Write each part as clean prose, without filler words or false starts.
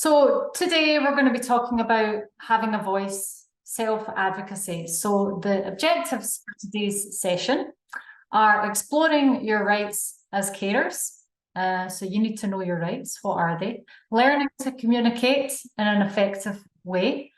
So today we're going to be talking about having a voice, self-advocacy. So the objectives for today's session are exploring your rights as carers. So you need to know your rights. What are they? Learning to communicate in an effective way,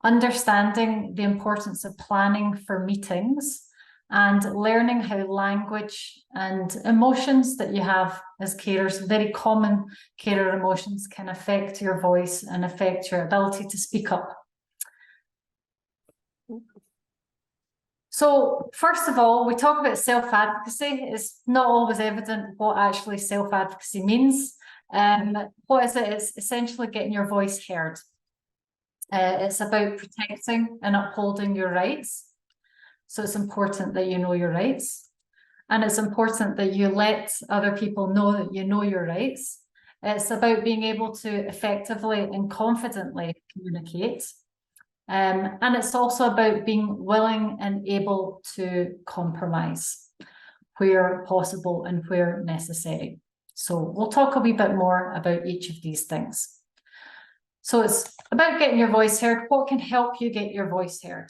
understanding the importance of planning for meetings, and learning how language and emotions that you have as carers, very common carer emotions, can affect your voice and affect your ability to speak up. So first of all, we talk about self-advocacy. It's not always evident what actually self-advocacy means. What is it? It's essentially getting your voice heard. It's about protecting and upholding your rights. So it's important that you know your rights. And it's important that you let other people know that you know your rights. It's about being able to effectively and confidently communicate. And it's also about being willing and able to compromise where possible and where necessary. So we'll talk a wee bit more about each of these things. So it's about getting your voice heard. What can help you get your voice heard?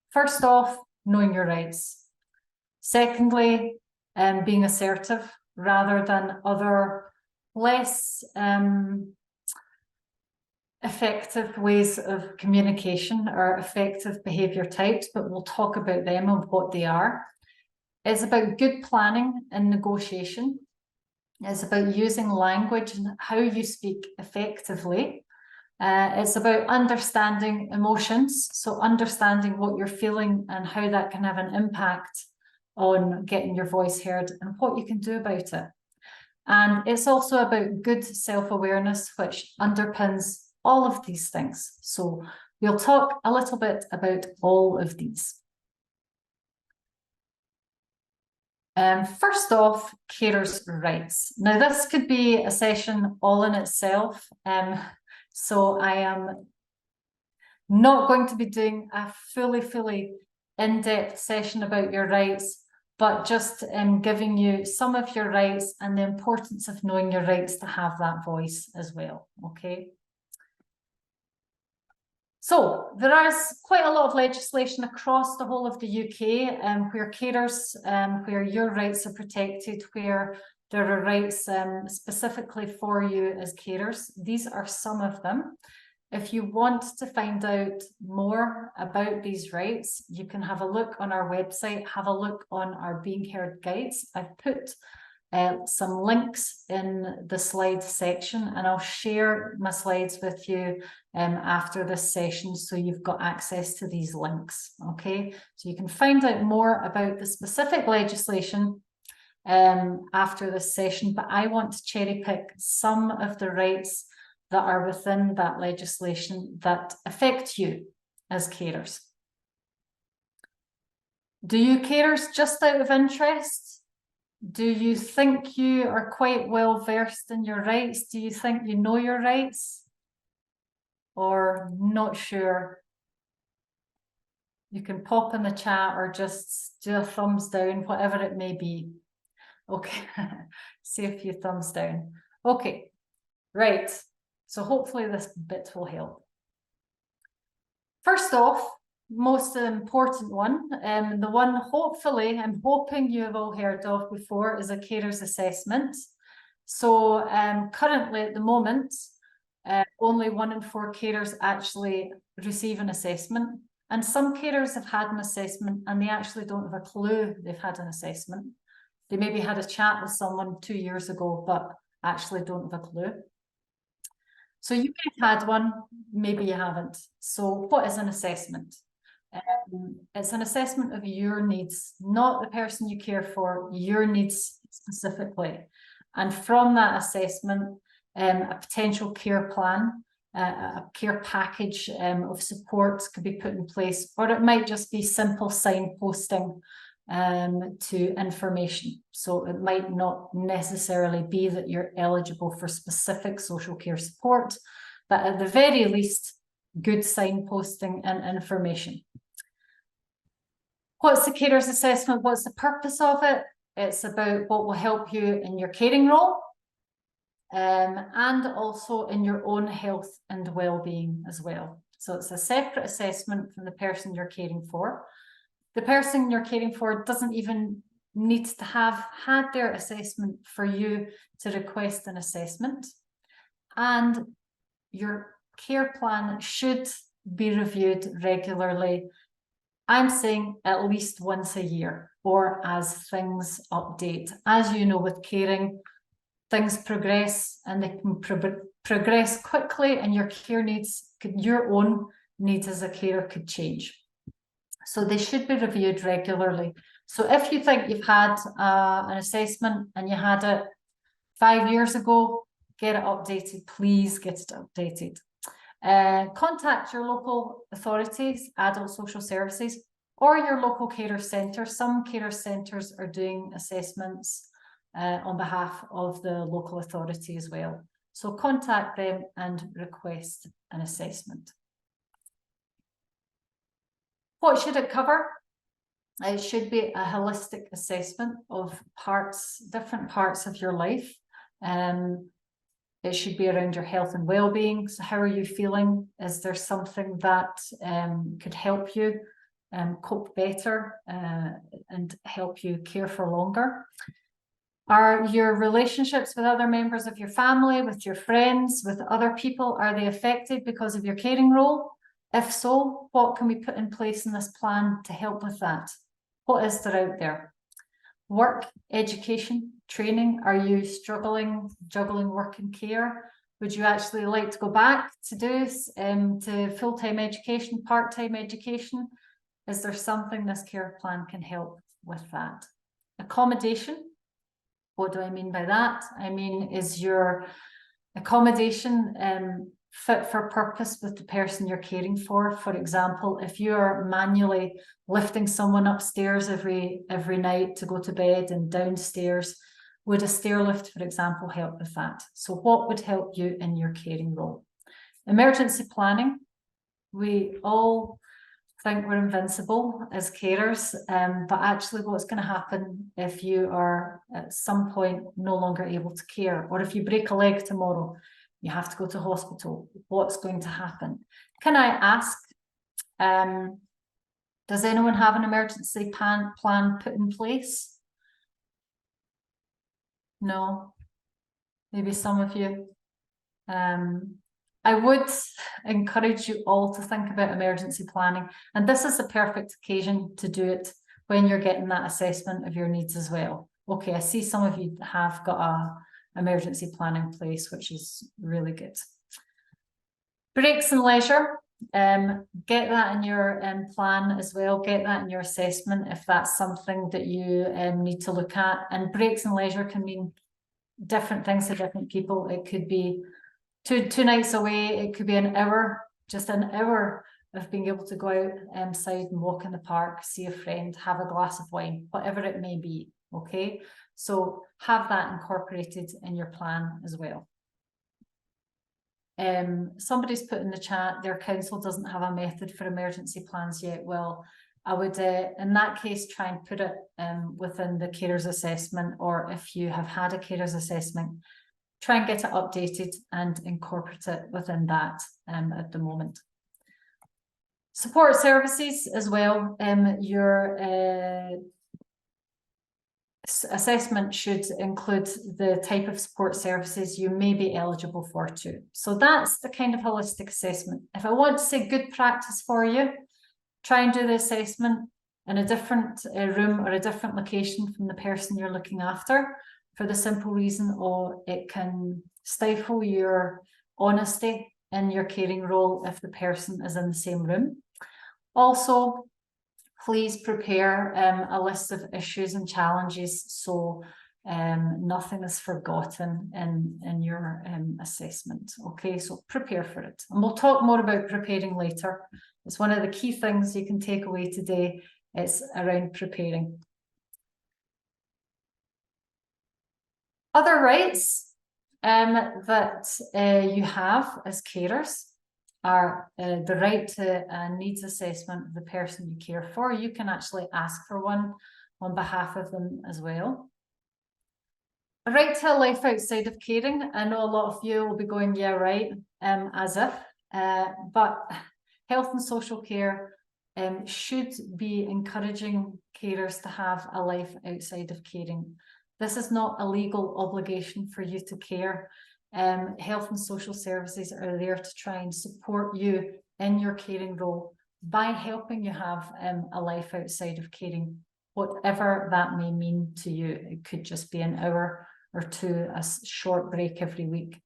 First off, knowing your rights. Secondly, being assertive rather than other less effective ways of communication or effective behaviour types, but we'll talk about them and what they are. It's about good planning and negotiation. It's about using language and how you speak effectively. It's about understanding emotions, so understanding what you're feeling and how that can have an impact on getting your voice heard and what you can do about it. And it's also about good self-awareness, which underpins all of these things. So we'll talk a little bit about all of these. First off, carers' rights. Now, this could be a session all in itself. So I am not going to be doing a fully in-depth session about your rights, but just giving you some of your rights and the importance of knowing your rights to have that voice as well, okay? So there is quite a lot of legislation across the whole of the UK where carers, where your rights are protected, where there are rights specifically for you as carers. These are some of them. If you want to find out more about these rights, you can have a look on our website, have a look on our Being Heard guides. I've put some links in the slides section, and I'll share my slides with you after this session, so you've got access to these links, okay? So you can find out more about the specific legislation after this session, but I want to cherry pick some of the rights that are within that legislation that affect you as carers. Do you carers, just out of interest, do you think you are quite well versed in your rights? Do you think you know your rights? Or not sure? You can pop in the chat or just do a thumbs down, whatever it may be. Okay, see a few thumbs down. Okay, right. So hopefully this bit will help. First off, most important one, the one hopefully I'm hoping you have all heard of before, is a carer's assessment. So currently at the moment, only 1 in 4 carers actually receive an assessment. And some carers have had an assessment and they actually don't have a clue they've had an assessment. They maybe had a chat with someone 2 years ago, but actually don't have a clue. So you may have had one, maybe you haven't. So what is an assessment? It's an assessment of your needs, not the person you care for, your needs specifically. And from that assessment, a potential care plan, a care package of supports could be put in place, or it might just be simple signposting to information. So it might not necessarily be that you're eligible for specific social care support, but at the very least, good signposting and information. What's the carer's assessment? What's the purpose of it? It's about what will help you in your caring role. and also in your own health and well-being as well. So it's a separate assessment from the person you're caring for. The person you're caring for doesn't even need to have had their assessment for you to request an assessment. And your care plan should be reviewed regularly. I'm saying at least once a year, or as things update. As you know, with caring, things progress, and they can progress quickly, and your care needs, your own needs as a carer could change. So they should be reviewed regularly. So if you think you've had an assessment and you had it 5 years ago, get it updated, please get it updated. Contact your local authorities, adult social services, or your local carer centre. Some carer centres are doing assessments on behalf of the local authority as well. So contact them and request an assessment. What should it cover? It should be a holistic assessment of different parts of your life. It should be around your health and well-being. So how are you feeling? Is there something that could help you cope better and help you care for longer? Are your relationships with other members of your family, with your friends, with other people, are they affected because of your caring role? If so, what can we put in place in this plan to help with that? What is there out there? Work, education, training. Are you struggling, juggling work and care? Would you actually like to go back to do to full-time education, part-time education? Is there something this care plan can help with that? Accommodation. What do I mean by that? I mean, is your accommodation fit for purpose with the person you're caring for? For example, if you're manually lifting someone upstairs every night to go to bed and downstairs, would a stair lift, for example, help with that? So what would help you in your caring role? Emergency planning. We all think we're invincible as carers, but actually what's going to happen if you are at some point no longer able to care, or if you break a leg tomorrow, you have to go to hospital, what's going to happen? Can I ask, does anyone have an emergency plan put in place? No, maybe some of you. I would encourage you all to think about emergency planning, and this is the perfect occasion to do it when you're getting that assessment of your needs as well. Okay, I see some of you have got a emergency plan in place, which is really good. Breaks and leisure, get that in your plan as well, get that in your assessment if that's something that you need to look at. And breaks and leisure can mean different things to different people. It could be two nights away, it could be an hour, just an hour of being able to go outside and walk in the park, see a friend, have a glass of wine, whatever it may be, okay? So have that incorporated in your plan as well. Somebody's put in the chat, their council doesn't have a method for emergency plans yet. Well, I would, in that case, try and put it within the carer's assessment, or if you have had a carer's assessment, try and get it updated and incorporate it within that at the moment. Support services as well. Your assessment should include the type of support services you may be eligible for too. So that's the kind of holistic assessment. If I want to say good practice for you, try and do the assessment in a different room or a different location from the person you're looking after, for the simple reason it can stifle your honesty in your caring role if the person is in the same room. Also, please prepare a list of issues and challenges so nothing is forgotten in your assessment. Okay, so prepare for it. And we'll talk more about preparing later. It's one of the key things you can take away today. It's around preparing. Other rights that you have as carers are the right to a needs assessment of the person you care for. You can actually ask for one on behalf of them as well. A right to a life outside of caring. I know a lot of you will be going, yeah, right, as if, but health and social care should be encouraging carers to have a life outside of caring. This is not a legal obligation for you to care. Health and social services are there to try and support you in your caring role by helping you have a life outside of caring, whatever that may mean to you. It could just be an hour or two, a short break every week.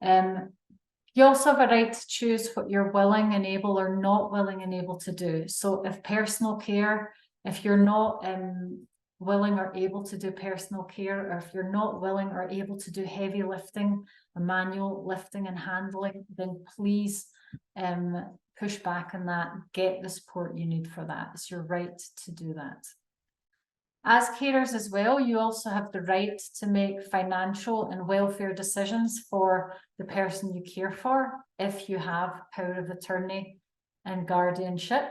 You also have a right to choose what you're willing and able or not willing and able to do. So if personal care, if you're not willing or able to do personal care, or if you're not willing or able to do heavy lifting, manual lifting and handling, then please push back on that. Get the support you need for that. It's your right to do that. As carers as well, you also have the right to make financial and welfare decisions for the person you care for if you have power of attorney and guardianship.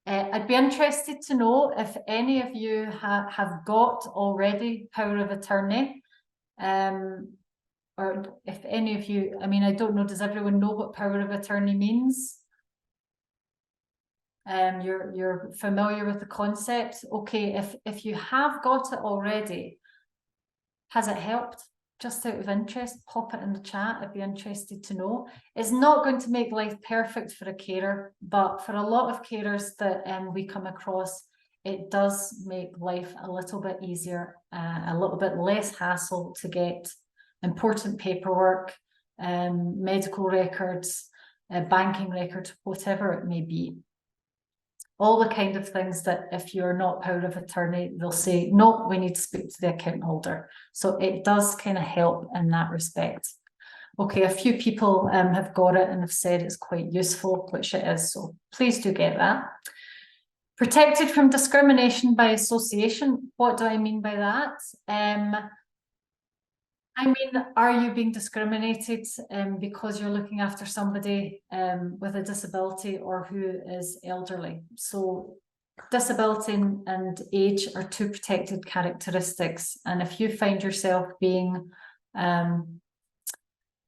I'd be interested to know if any of you have got already power of attorney, or if any of you, I mean, I don't know, does everyone know what power of attorney means? You're familiar with the concept. Okay, if you have got it already, has it helped? Just out of interest, pop it in the chat. I'd be interested to know. It's not going to make life perfect for a carer, but for a lot of carers that we come across, it does make life a little bit easier, a little bit less hassle to get important paperwork, medical records, banking records, whatever it may be. All the kind of things that if you're not power of attorney, they'll say, no, we need to speak to the account holder. So it does kind of help in that respect. Okay, a few people have got it and have said it's quite useful, which it is. So please do get that. Protected from discrimination by association. What do I mean by that? I mean, are you being discriminated because you're looking after somebody with a disability or who is elderly? So disability and age are two protected characteristics. And if you find yourself being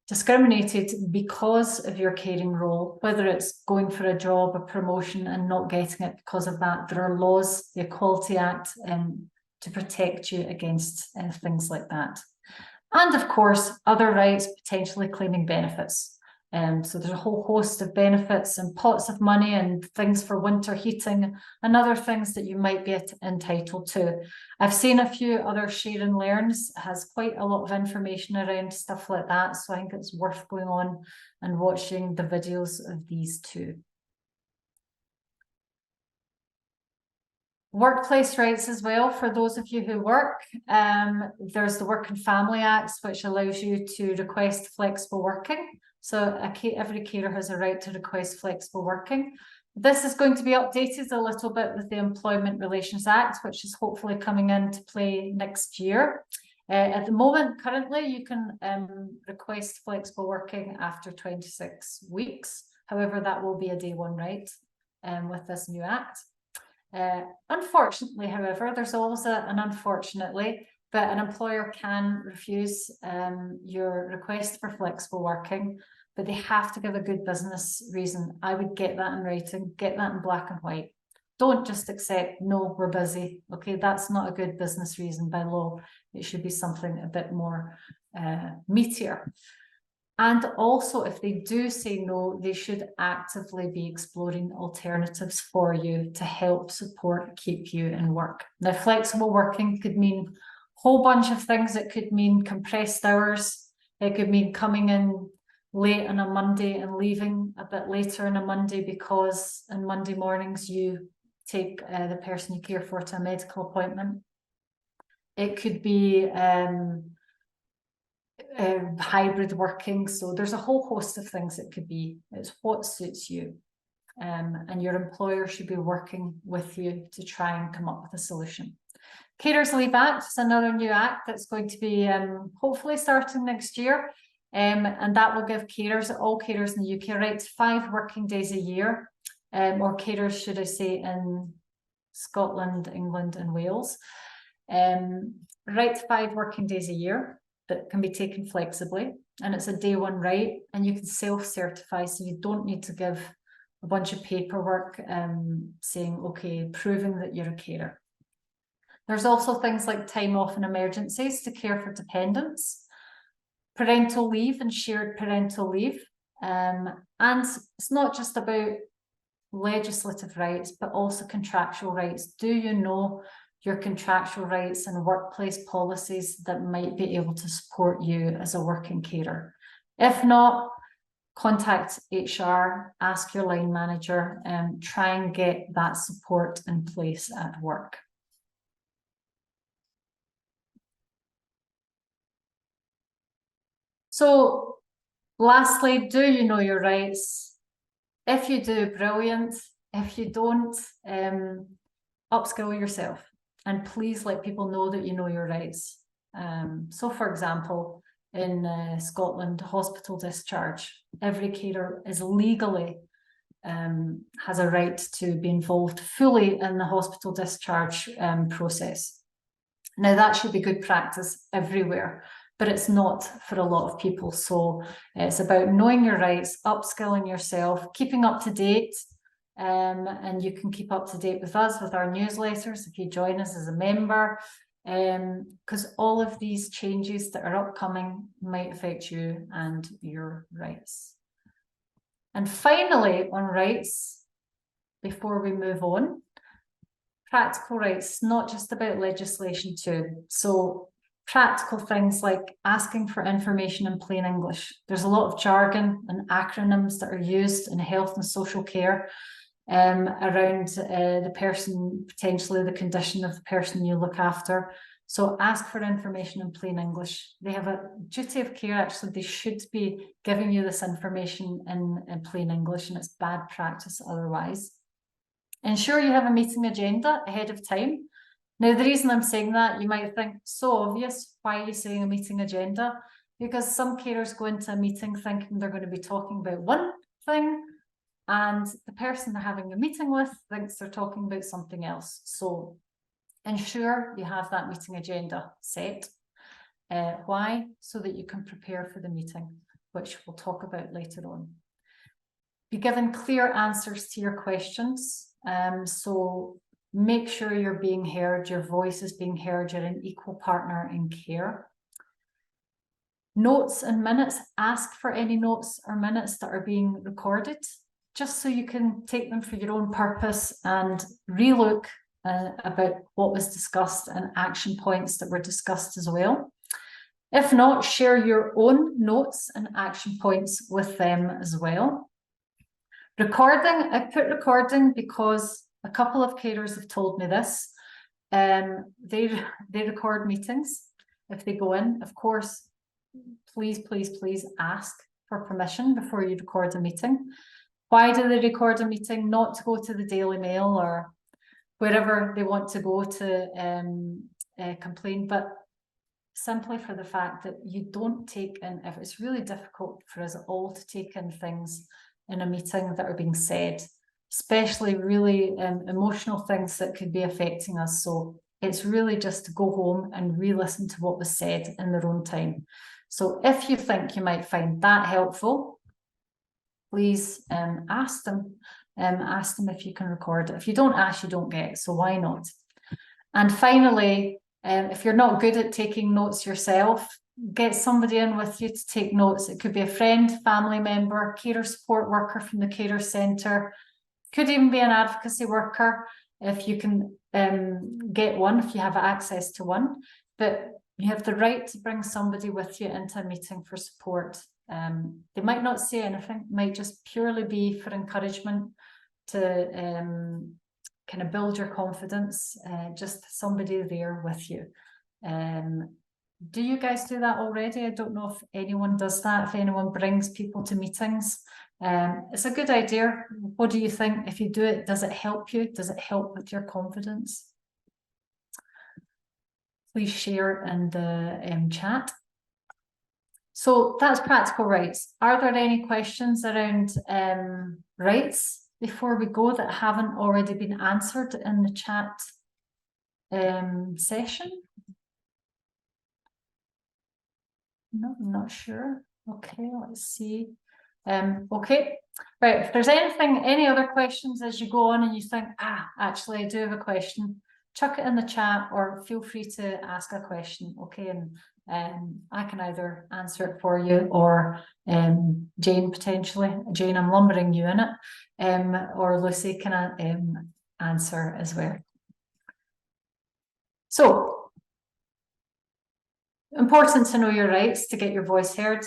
discriminated because of your caring role, whether it's going for a job, a promotion and not getting it because of that, there are laws, the Equality Act, to protect you against things like that. And of course, other rights, potentially claiming benefits. So there's a whole host of benefits and pots of money and things for winter heating and other things that you might be entitled to. I've seen a few other Share and Learns, has quite a lot of information around stuff like that. So I think it's worth going on and watching the videos of these too. Workplace rights as well, for those of you who work. There's the Work and Family Act, which allows you to request flexible working. So every carer has a right to request flexible working. This is going to be updated a little bit with the Employment Relations Act, which is hopefully coming into play next year. At the moment, currently, you can request flexible working after 26 weeks. However, that will be a day one right with this new act. Unfortunately, however, there's always an unfortunately, but an employer can refuse your request for flexible working, but they have to give a good business reason. I would get that in writing, get that in black and white. Don't just accept, no, we're busy. Okay, that's not a good business reason by law. It should be something a bit more meatier. And also, if they do say no, they should actively be exploring alternatives for you to help support, keep you in work. Now, flexible working could mean a whole bunch of things. It could mean compressed hours. It could mean coming in late on a Monday and leaving a bit later on a Monday because on Monday mornings you take the person you care for to a medical appointment. It could be hybrid working. So there's a whole host of things it could be. It's what suits you. And your employer should be working with you to try and come up with a solution. Carers Leave Act is another new act that's going to be hopefully starting next year. And that will give carers, all carers in the UK, a right to 5 working days a year, or carers, should I say, in Scotland, England and Wales. Right to 5 working days a year that can be taken flexibly, and it's a day one right, and you can self-certify, so you don't need to give a bunch of paperwork saying, okay, proving that you're a carer. There's also things like time off in emergencies to care for dependents, parental leave and shared parental leave. And it's not just about legislative rights, but also contractual rights. Do you know your contractual rights and workplace policies that might be able to support you as a working carer? If not, contact HR, ask your line manager, and try and get that support in place at work. So lastly, do you know your rights? If you do, brilliant. If you don't, upskill yourself, and please let people know that you know your rights. So for example, in Scotland, hospital discharge, every carer is legally has a right to be involved fully in the hospital discharge process. Now that should be good practice everywhere, but it's not for a lot of people. So it's about knowing your rights, upskilling yourself, keeping up to date. And you can keep up to date with us with our newsletters if you join us as a member, because all of these changes that are upcoming might affect you and your rights. And finally, on rights, before we move on, practical rights, not just about legislation too. So practical things like asking for information in plain English. There's a lot of jargon and acronyms that are used in health and social care around the person, potentially the condition of the person you look after. So ask for information in plain English. They have a duty of care, actually. They should be giving you this information in plain English, and it's bad practice otherwise. Ensure you have a meeting agenda ahead of time. Now, the reason I'm saying that, you might think, so obvious, why are you saying a meeting agenda? Because some carers go into a meeting thinking they're going to be talking about one thing, and the person they're having a meeting with thinks they're talking about something else. So ensure you have that meeting agenda set. Why? So that you can prepare for the meeting, which we'll talk about later on. Be given clear answers to your questions. So make sure you're being heard, your voice is being heard, you're an equal partner in care. Notes and minutes, ask for any notes or minutes that are being recorded, just so you can take them for your own purpose and relook about what was discussed and action points that were discussed as well. If not, share your own notes and action points with them as well. Recording, I put recording because a couple of carers have told me this. They record meetings if they go in. Of course, please ask for permission before you record a meeting. Why do they record a meeting? Not to go to the Daily Mail or wherever they want to go to complain, but simply for the fact that you don't take in, if it's really difficult for us all to take in things in a meeting that are being said, especially really emotional things that could be affecting us. So it's really just to go home and re-listen to what was said in their own time. So if you think you might find that helpful, please ask them if you can record it. If you don't ask, you don't get, so why not? And finally, if you're not good at taking notes yourself, get somebody in with you to take notes. It could be a friend, family member, carer support worker from the carer centre, could even be an advocacy worker if you can get one, if you have access to one. But you have the right to bring somebody with you into a meeting for support. They might not say anything, it might just purely be for encouragement to kind of build your confidence, just somebody there with you. Do you guys do that already? I don't know if anyone does that, if anyone brings people to meetings. It's a good idea. What do you think? If you do it, does it help you? Does it help with your confidence? Please share in the chat. So that's practical rights. Are there any questions around rights before we go that haven't already been answered in the chat? session? No, I'm not sure. Okay, let's see. Okay, right, if there's any other questions as you go on and you think, actually I do have a question, chuck it in the chat or feel free to ask a question, okay, and I can either answer it for you or Jane potentially. Jane, I'm lumbering you in it, or Lucy can answer as well. So, important to know your rights to get your voice heard.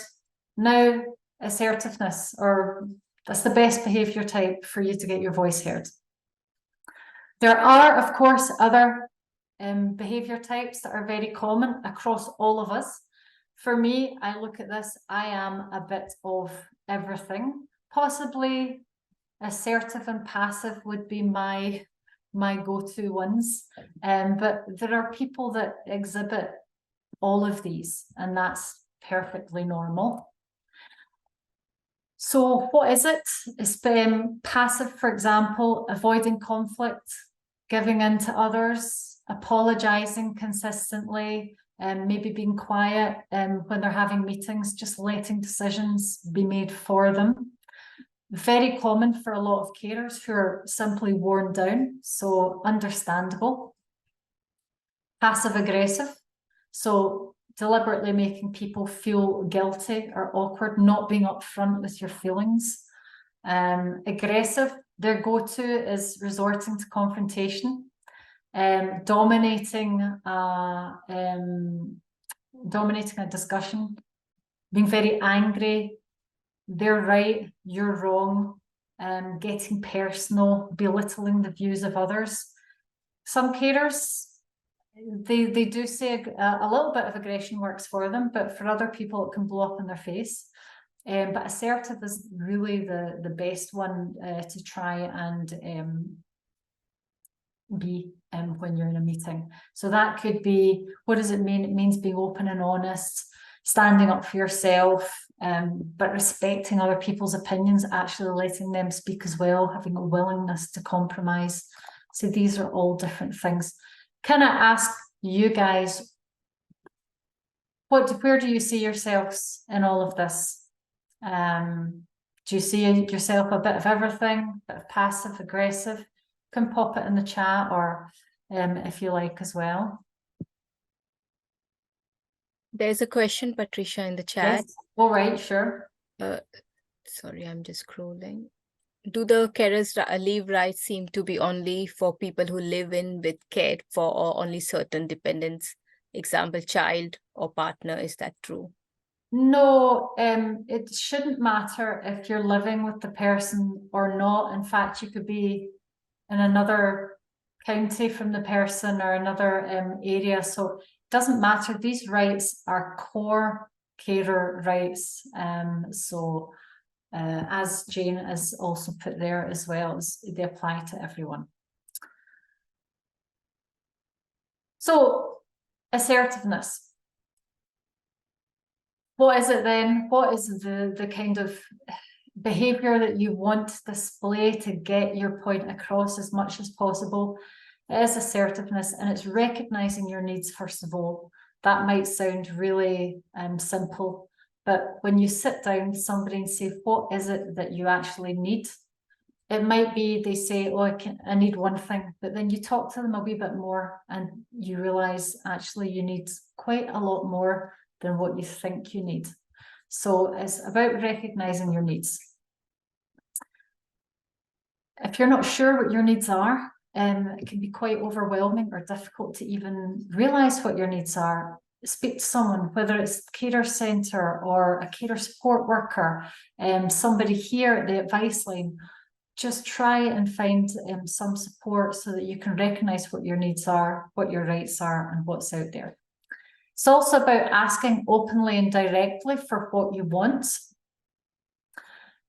Now, assertiveness, or that's the best behavior type for you to get your voice heard. There are, of course, other behavior types that are very common across all of us. For me, I look at this, I am a bit of everything. Possibly assertive and passive would be my go-to ones. But there are people that exhibit all of these, and that's perfectly normal. So what is it? It's passive, for example, avoiding conflict, giving in to others, apologizing consistently, and maybe being quiet when they're having meetings, just letting decisions be made for them. Very common for a lot of carers who are simply worn down, so understandable. Passive aggressive, so deliberately making people feel guilty or awkward, not being upfront with your feelings. Aggressive, their go-to is resorting to confrontation, dominating a discussion, being very angry, they're right, you're wrong, getting personal, belittling the views of others. Some carers, they do say a little bit of aggression works for them, but for other people it can blow up in their face. But assertive is really the best one to try and be when you're in a meeting. So that could be, what does it mean? It means being open and honest, standing up for yourself, but respecting other people's opinions, actually letting them speak as well, having a willingness to compromise. So these are all different things. Can I ask you guys, where do you see yourselves in all of this? Do you see yourself a bit of everything, a bit of passive, aggressive? Can pop it in the chat, or if you like as well. There's a question, Patricia, in the chat. Yes. All right, sure. Sorry, I'm just scrolling. Do the carers leave rights seem to be only for people who live in with cared for, or only certain dependents? Example, child or partner. Is that true? No, it shouldn't matter if you're living with the person or not. In fact, you could be in another county from the person or another area. So it doesn't matter. These rights are core carer rights. As Jane has also put there as well, they apply to everyone. So, assertiveness. What is it then? What is the kind of behavior that you want to display to get your point across as much as possible? It is assertiveness, and it's recognizing your needs first of all. That might sound really simple, but when you sit down with somebody and say, what is it that you actually need? It might be they say, oh, I need one thing, but then you talk to them a wee bit more and you realize actually you need quite a lot more than what you think you need. So it's about recognizing your needs. If you're not sure what your needs are, it can be quite overwhelming or difficult to even realize what your needs are. Speak to someone, whether it's carer centre or a carer support worker, somebody here at the advice line. Just try and find some support so that you can recognise what your needs are, what your rights are, and what's out there. It's also about asking openly and directly for what you want,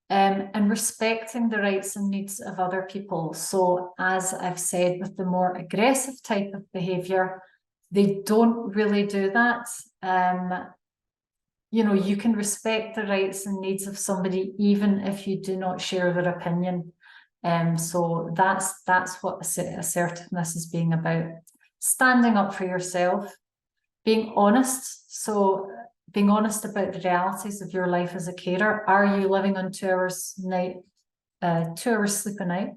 and respecting the rights and needs of other people. So, as I've said, with the more aggressive type of behaviour, they don't really do that. You know, you can respect the rights and needs of somebody even if you do not share their opinion. So that's what assertiveness is being about. standing up for yourself, being honest. So being honest about the realities of your life as a carer. Are you living on 2 hours night, 2 hours sleep a night?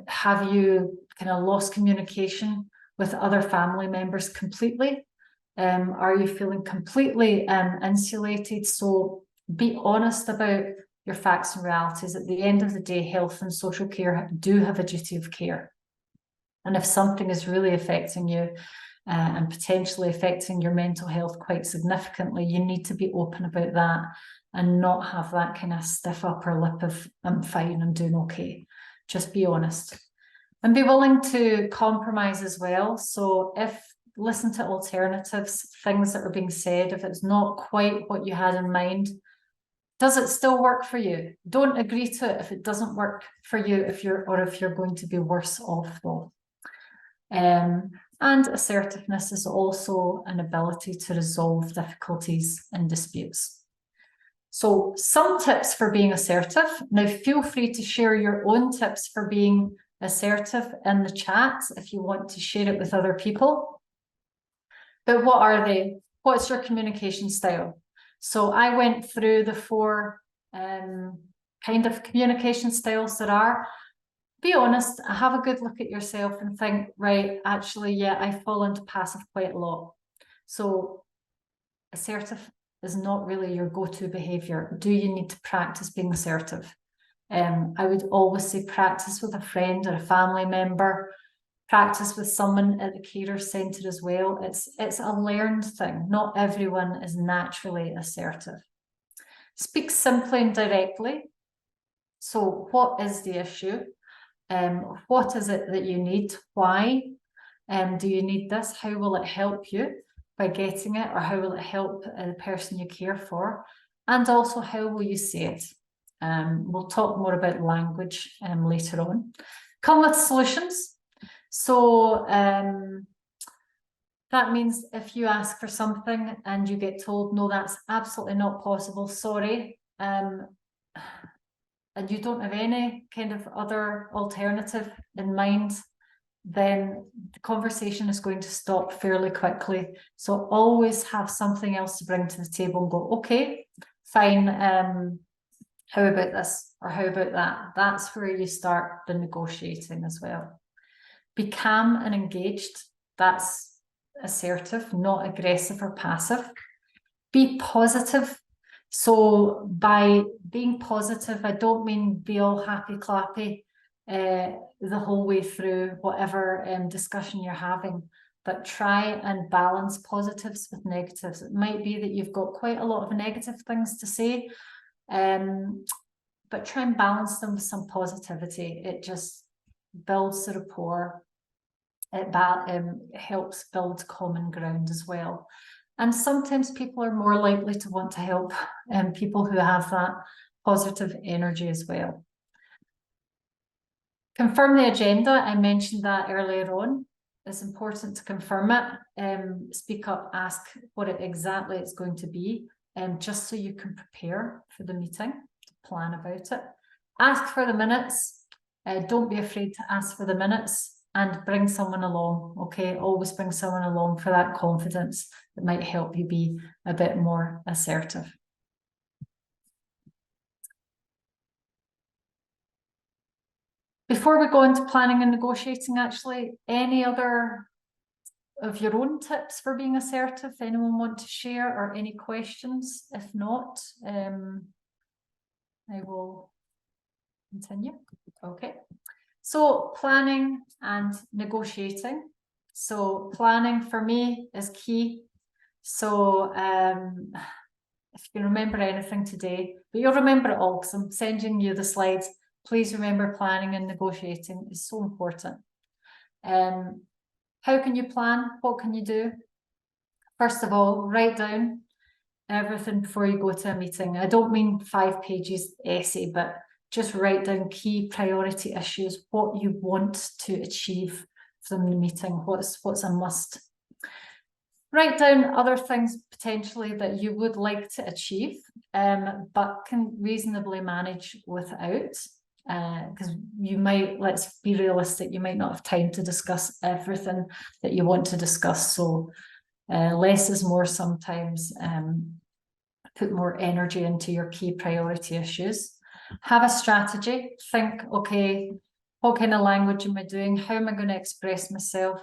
Have you kind of lost communication with other family members completely? Are you feeling completely insulated? So be honest about your facts and realities. At the end of the day, health and social care do have a duty of care. And if something is really affecting you and potentially affecting your mental health quite significantly, you need to be open about that and not have that kind of stiff upper lip of I'm fine, I'm doing okay. Just be honest and be willing to compromise as well. So listen to alternatives, things that are being said. If it's not quite what you had in mind, does it still work for you? Don't agree to it if it doesn't work for you, if you're going to be worse off though. And assertiveness is also an ability to resolve difficulties and disputes. So some tips for being assertive. Now feel free to share your own tips for being assertive in the chat if you want to share it with other people. But what are they? What's your communication style? So I went through the 4 kind of communication styles there are. Be honest, have a good look at yourself and think, right, actually, yeah, I fall into passive quite a lot. So assertive is not really your go-to behavior. Do you need to practice being assertive? I would always say practice with a friend or a family member, practice with someone at the carer centre as well. It's a learned thing. Not everyone is naturally assertive. Speak simply and directly. So what is the issue? What is it that you need? Why do you need this? How will it help you by getting it? Or how will it help the person you care for? And also, how will you say it? We'll talk more about language later on. Come with solutions. So that means if you ask for something and you get told, no, that's absolutely not possible, sorry, and you don't have any kind of other alternative in mind, then the conversation is going to stop fairly quickly. So always have something else to bring to the table and go, okay, fine, how about this? Or how about that? That's where you start the negotiating as well. Be calm and engaged. That's assertive, not aggressive or passive. Be positive. So by being positive, I don't mean be all happy clappy the whole way through whatever discussion you're having, but try and balance positives with negatives. It might be that you've got quite a lot of negative things to say, but try and balance them with some positivity. It just builds the rapport. It helps build common ground as well. And sometimes people are more likely to want to help people who have that positive energy as well. Confirm the agenda. I mentioned that earlier on. It's important to confirm it. Speak up, ask what exactly it's going to be, just so you can prepare for the meeting, plan about it. Ask for the minutes. Don't be afraid to ask for the minutes. And bring someone along, okay? Always bring someone along for that confidence that might help you be a bit more assertive. Before we go into planning and negotiating, actually, any other of your own tips for being assertive? Anyone want to share or any questions? If not, I will continue. Okay. So planning and negotiating. So planning for me is key. So if you can remember anything today, but you'll remember it all because I'm sending you the slides. Please remember planning and negotiating is so important. How can you plan? What can you do? First of all, write down everything before you go to a meeting. I don't mean 5 pages essay, but just write down key priority issues, what you want to achieve from the meeting, what's a must. Write down other things potentially that you would like to achieve, but can reasonably manage without. because you might, let's be realistic, you might not have time to discuss everything that you want to discuss. So less is more sometimes. Put more energy into your key priority issues. Have a strategy. Think, okay, what kind of language am I doing? How am I going to express myself?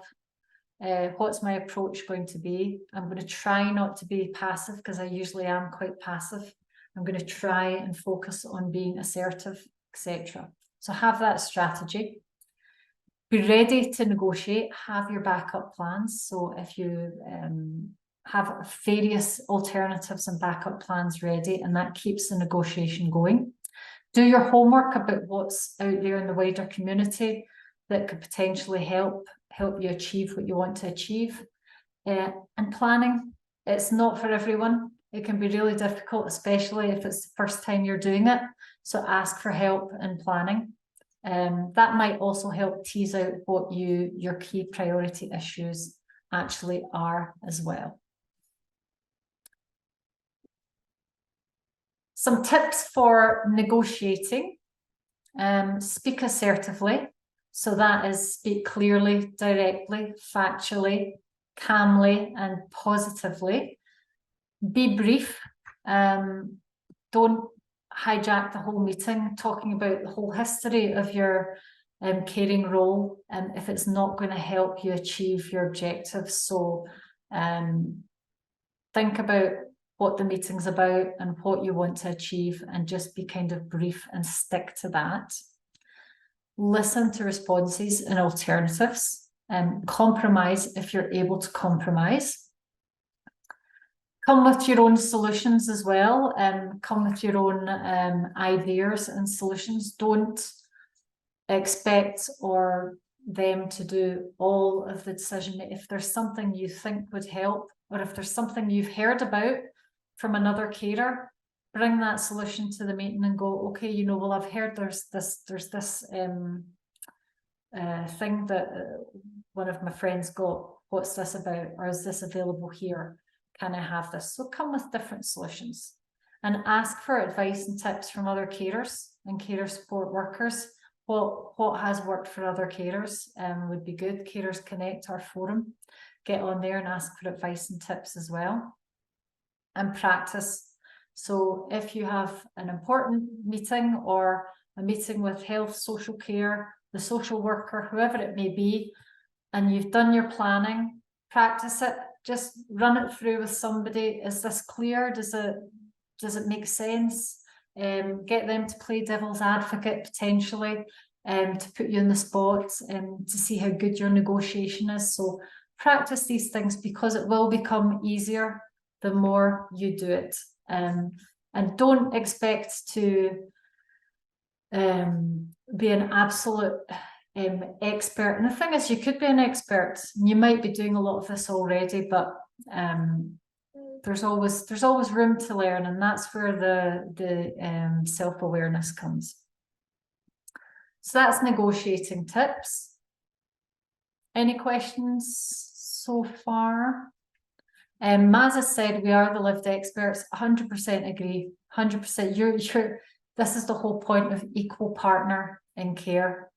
What's my approach going to be? I'm going to try not to be passive, because I usually am quite passive. I'm going to try and focus on being assertive, etc. So have that strategy. Be ready to negotiate. Have your backup plans. So if you have various alternatives and backup plans ready, and that keeps the negotiation going. Do your homework about what's out there in the wider community that could potentially help you achieve what you want to achieve. And planning, it's not for everyone. It can be really difficult, especially if it's the first time you're doing it. So ask for help in planning. That might also help tease out what your key priority issues actually are as well. Some tips for negotiating. Speak assertively. So that is speak clearly, directly, factually, calmly, and positively. Be brief. Don't hijack the whole meeting talking about the whole history of your caring role, if it's not going to help you achieve your objectives. So think about what the meeting's about and what you want to achieve, and just be kind of brief and stick to that. Listen to responses and alternatives, and compromise if you're able to compromise. Come with your own solutions as well, and come with your own ideas and solutions. Don't expect them to do all of the decision. If there's something you think would help, or if there's something you've heard about from another carer, bring that solution to the meeting and go, okay, you know, well, I've heard there's this thing that one of my friends got. What's this about? Or is this available here? Can I have this? So come with different solutions, and ask for advice and tips from other carers and carer support workers. What has worked for other carers would be good. Carers Connect, our forum. Get on there and ask for advice and tips as well. And practice. So if you have an important meeting, or a meeting with health, social care, the social worker, whoever it may be, and you've done your planning, practice it. Just run it through with somebody. Is this clear? Does it make sense? Get them to play devil's advocate potentially, to put you in the spot, to see how good your negotiation is. So practice these things, because it will become easier the more you do it. And don't expect to be an absolute expert. And the thing is, you could be an expert. You might be doing a lot of this already, but there's always room to learn, and that's where the self-awareness comes. So that's negotiating tips. Any questions so far? Maz has said we are the lived experts. 100% agree. 100%. This is the whole point of equal partner in care.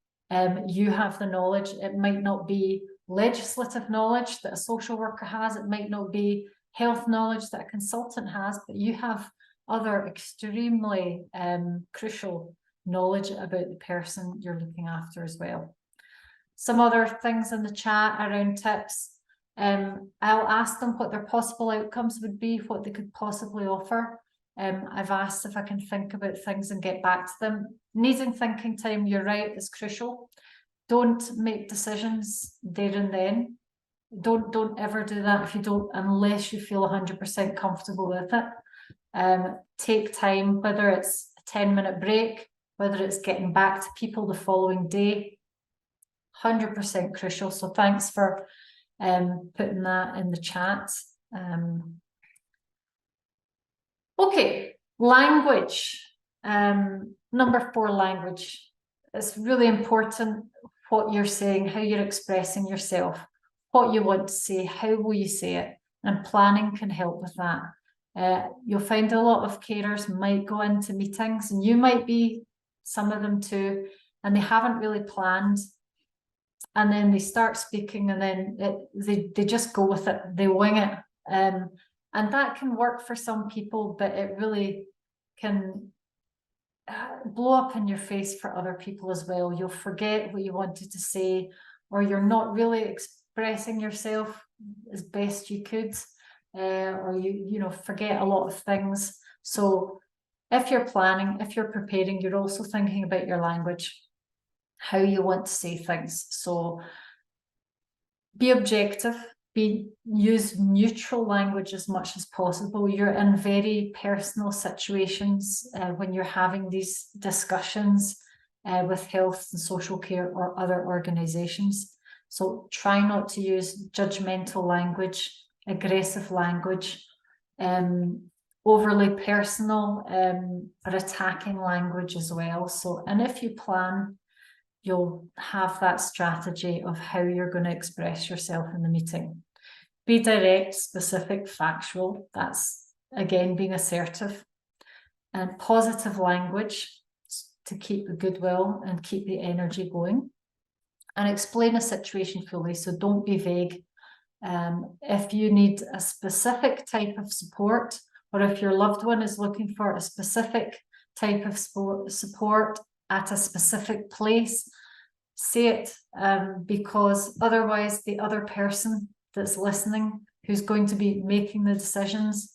You have the knowledge. It might not be legislative knowledge that a social worker has. It might not be health knowledge that a consultant has, but you have other extremely crucial knowledge about the person you're looking after as well. Some other things in the chat around tips. I'll ask them what their possible outcomes would be, what they could possibly offer. I've asked if I can think about things and get back to them. Needing thinking time, you're right, is crucial. Don't make decisions there and then. Don't ever do that if you don't, unless you feel 100% comfortable with it. Take time, whether it's a 10-minute break, whether it's getting back to people the following day. 100% crucial. So thanks for putting that in the chat. Okay, language. Number 4, language. It's really important what you're saying, how you're expressing yourself, what you want to say, how will you say it, and planning can help with that. You'll find a lot of carers might go into meetings, and you might be some of them too, and they haven't really planned. And then they start speaking, and then they just go with it, they wing it. And that can work for some people, but it really can blow up in your face for other people as well. You'll forget what you wanted to say, or you're not really expressing yourself as best you could, or you forget a lot of things. So if you're planning, if you're preparing, you're also thinking about your language, how you want to say things. So be objective, use neutral language as much as possible. You're in very personal situations when you're having these discussions with health and social care or other organisations. So try not to use judgmental language, aggressive language, overly personal or attacking language as well. So, and if you plan, you'll have that strategy of how you're going to express yourself in the meeting. Be direct, specific, factual. That's, again, being assertive. And positive language to keep the goodwill and keep the energy going. And explain a situation fully, so don't be vague. If you need a specific type of support, or if your loved one is looking for a specific type of support at a specific place, say it, because otherwise the other person that's listening, who's going to be making the decisions,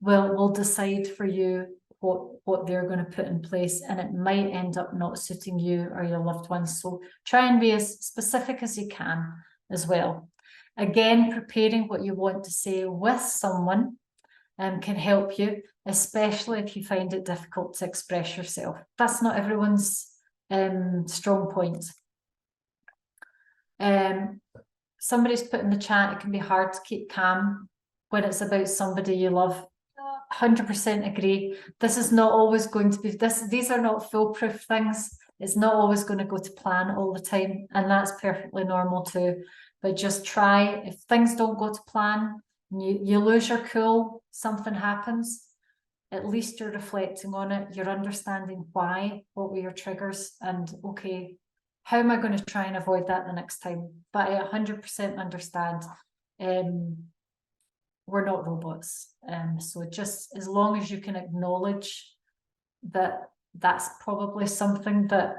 will decide for you what they're going to put in place, and it might end up not suiting you or your loved ones. So try and be as specific as you can as well. Again, preparing what you want to say with someone can help you, especially if you find it difficult to express yourself. That's not everyone's strong point. Somebody's put in the chat, it can be hard to keep calm when it's about somebody you love. 100% agree. This is not always going to be, these are not foolproof things. It's not always going to go to plan all the time, and that's perfectly normal too. But just try, if things don't go to plan, you lose your cool, something happens, at least you're reflecting on it, you're understanding why, what were your triggers, and okay, how am I going to try and avoid that the next time? But I 100% understand, we're not robots. So just as long as you can acknowledge that that's probably something that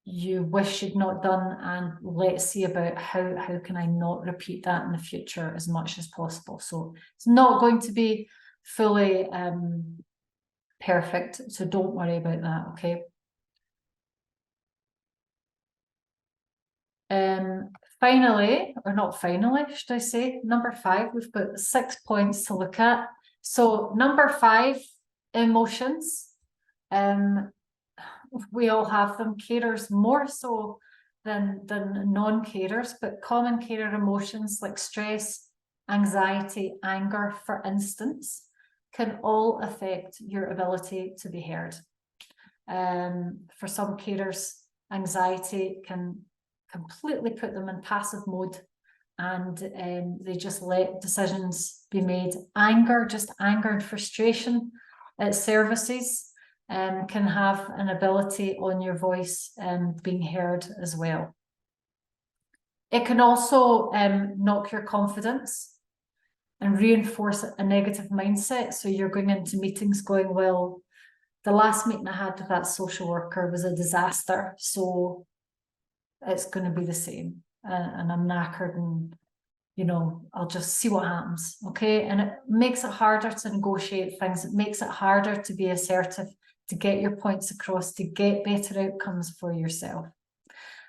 you wish you'd not done, and let's see about how can I not repeat that in the future as much as possible. So it's not going to be fully perfect, so don't worry about that, okay? Finally, or not finally, should I say, number 5, we've got 6 points to look at. So number 5, emotions. We all have them, carers more so than non-carers, but common carer emotions like stress, anxiety, anger, for instance, can all affect your ability to be heard. For some carers, anxiety can completely put them in passive mode, and they just let decisions be made. Anger and frustration at services can have an ability on your voice being heard as well. It can also knock your confidence and reinforce a negative mindset. So you're going into meetings going, well, the last meeting I had with that social worker was a disaster, so it's going to be the same, and I'm knackered, and I'll just see what happens, okay? And it makes it harder to negotiate things. It makes it harder to be assertive, to get your points across, to get better outcomes for yourself.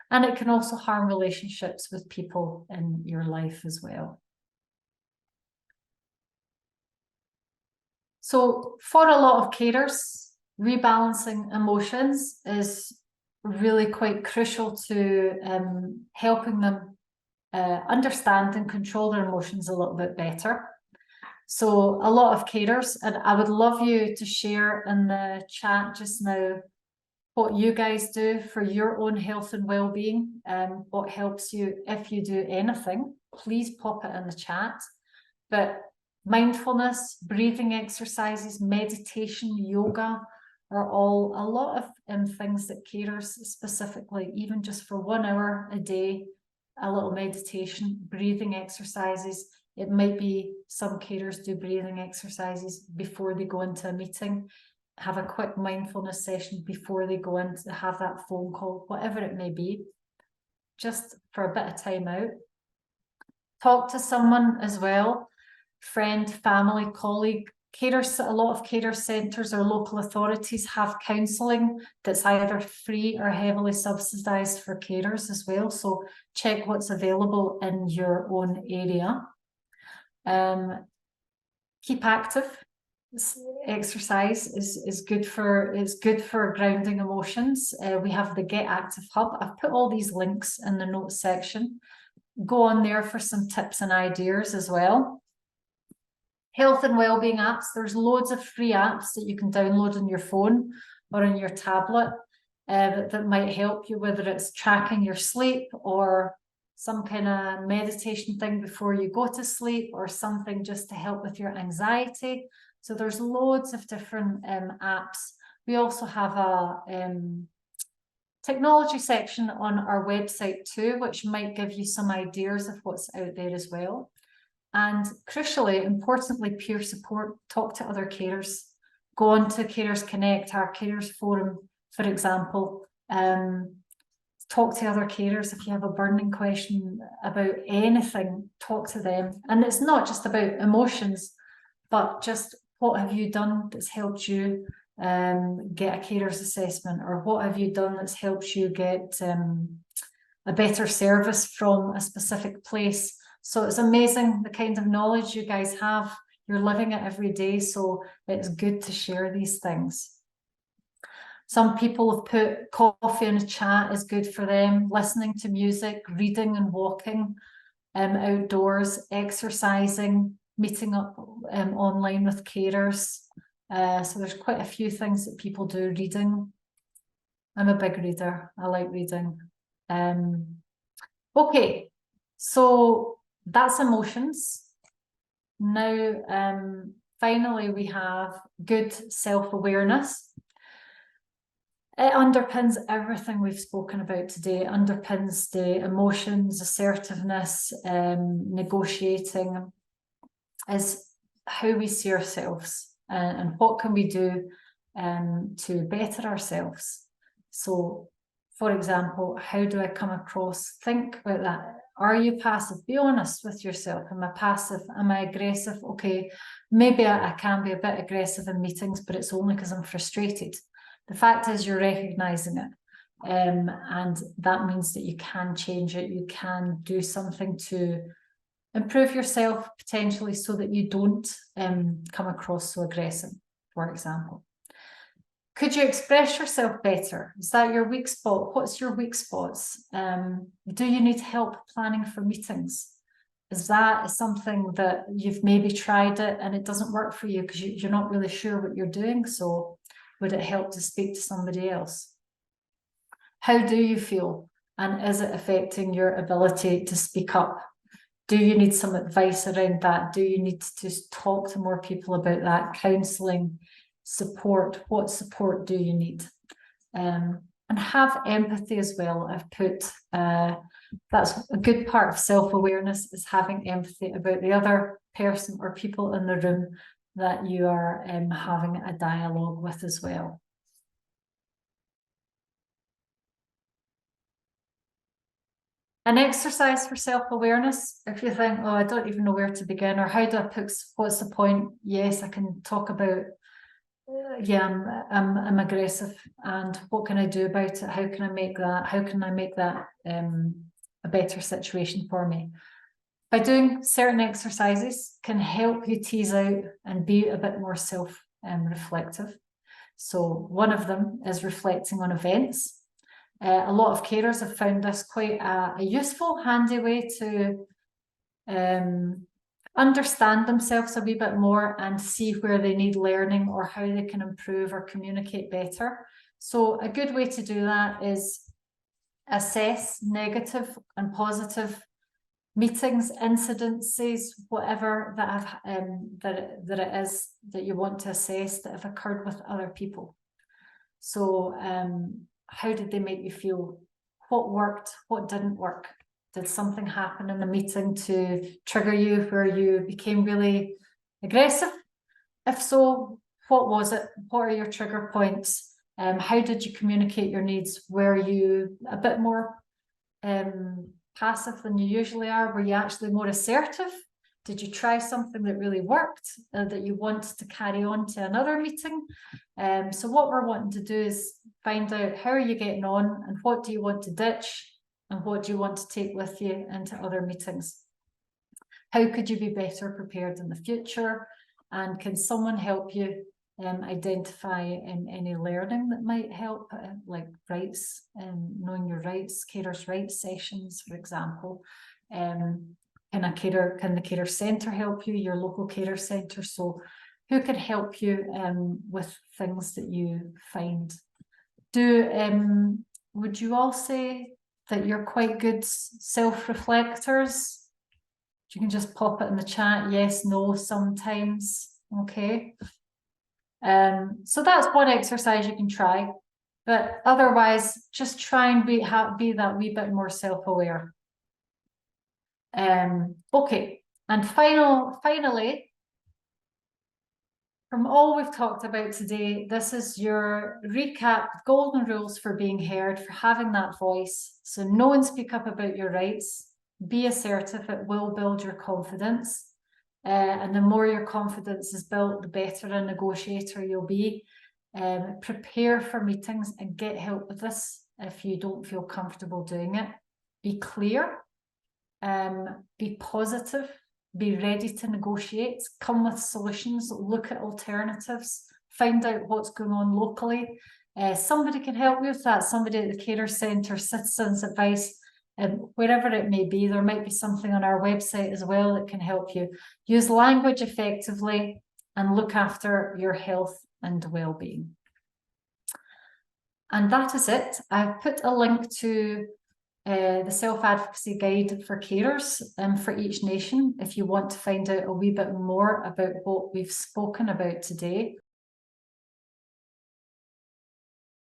And it can also harm relationships with people in your life as well. So for a lot of carers, rebalancing emotions is really quite crucial to helping them understand and control their emotions a little bit better. So a lot of carers, and I would love you to share in the chat just now what you guys do for your own health and well-being, what helps you. If you do anything, please pop it in the chat. But mindfulness, breathing exercises, meditation, yoga, are all a lot of things that carers specifically, even just for 1 hour a day, a little meditation, breathing exercises. It might be some carers do breathing exercises before they go into a meeting, have a quick mindfulness session before they go in to have that phone call, whatever it may be, just for a bit of time out. Talk to someone as well, friend, family, colleague. Carers, a lot of carer centres or local authorities have counselling that's either free or heavily subsidised for carers as well. So check what's available in your own area. Keep active. Exercise is good for grounding emotions. We have the Get Active Hub. I've put all these links in the notes section. Go on there for some tips and ideas as well. Health and wellbeing apps. There's loads of free apps that you can download on your phone or on your tablet that might help you, whether it's tracking your sleep or some kind of meditation thing before you go to sleep, or something just to help with your anxiety. So there's loads of different apps. We also have a technology section on our website too, which might give you some ideas of what's out there as well. And crucially, importantly, peer support. Talk to other carers. Go on to Carers Connect, our carers forum, for example. Talk to other carers. If you have a burning question about anything, talk to them. And it's not just about emotions, but just what have you done that's helped you get a carers assessment, or what have you done that's helped you get a better service from a specific place. So it's amazing the kind of knowledge you guys have. You're living it every day, so it's good to share these things. Some people have put coffee and a chat is good for them, listening to music, reading and walking outdoors, exercising, meeting up online with carers. So there's quite a few things that people do. Reading. I'm a big reader. I like reading. Okay, so that's emotions. Now, finally, we have good self-awareness. It underpins everything we've spoken about today. It underpins the emotions, assertiveness, negotiating, is how we see ourselves and what can we do to better ourselves. So, for example, how do I come across? Think about that. Are you passive? Be honest with yourself. Am I passive? Am I aggressive? Okay, maybe I can be a bit aggressive in meetings, but it's only because I'm frustrated. The fact is you're recognizing it. And that means that you can change it. You can do something to improve yourself potentially so that you don't come across so aggressive, for example. Could you express yourself better? Is that your weak spot? What's your weak spots? Do you need help planning for meetings? Is that something that you've maybe tried it and it doesn't work for you because you're not really sure what you're doing? So would it help to speak to somebody else? How do you feel? And is it affecting your ability to speak up? Do you need some advice around that? Do you need to talk to more people about that? Counselling, support. What support do you need? And have empathy as well. I've put, that's a good part of self-awareness, is having empathy about the other person or people in the room that you are having a dialogue with as well. An exercise for self-awareness, if you think, oh, I don't even know where to begin, or how do I put, what's the point? Yes, I can talk about, yeah, I'm aggressive, and what can I do about it? How can I make that a better situation for me? By doing certain exercises can help you tease out and be a bit more self-reflective. So one of them is reflecting on events. A lot of carers have found this quite a useful, handy way to understand themselves a wee bit more and see where they need learning or how they can improve or communicate better. So a good way to do that is assess negative and positive meetings, incidences, whatever that have that it is that you want to assess that have occurred with other people. So how did they make you feel? What worked? What didn't work? Did something happen in the meeting to trigger you where you became really aggressive? If so, what was it? What are your trigger points? How did you communicate your needs? Were you a bit more passive than you usually are? Were you actually more assertive? Did you try something that really worked that you wanted to carry on to another meeting? So what we're wanting to do is find out how are you getting on and what do you want to ditch and what do you want to take with you into other meetings? How could you be better prepared in the future? And can someone help you identify any learning that might help, like rights, knowing your rights, carers' rights sessions, for example. Can the carer centre help you, your local carer centre? So who can help you with things that you find? Would you all say that you're quite good self-reflectors? You can just pop it in the chat, yes, no, sometimes, okay. So that's one exercise you can try, but otherwise just try and be that wee bit more self-aware. Okay, and finally, from all we've talked about today, this is your recap, golden rules for being heard, for having that voice. So know and speak up about your rights, be assertive, it will build your confidence. And the more your confidence is built, the better a negotiator you'll be. Prepare for meetings and get help with this if you don't feel comfortable doing it. Be clear, be positive, be ready to negotiate, come with solutions, look at alternatives, find out what's going on locally. Somebody can help you with that, somebody at the carer centre, citizens advice, wherever it may be. There might be something on our website as well that can help you. Use language effectively and look after your health and well-being. And that is it. I've put a link to the self-advocacy guide for carers for each nation if you want to find out a wee bit more about what we've spoken about today.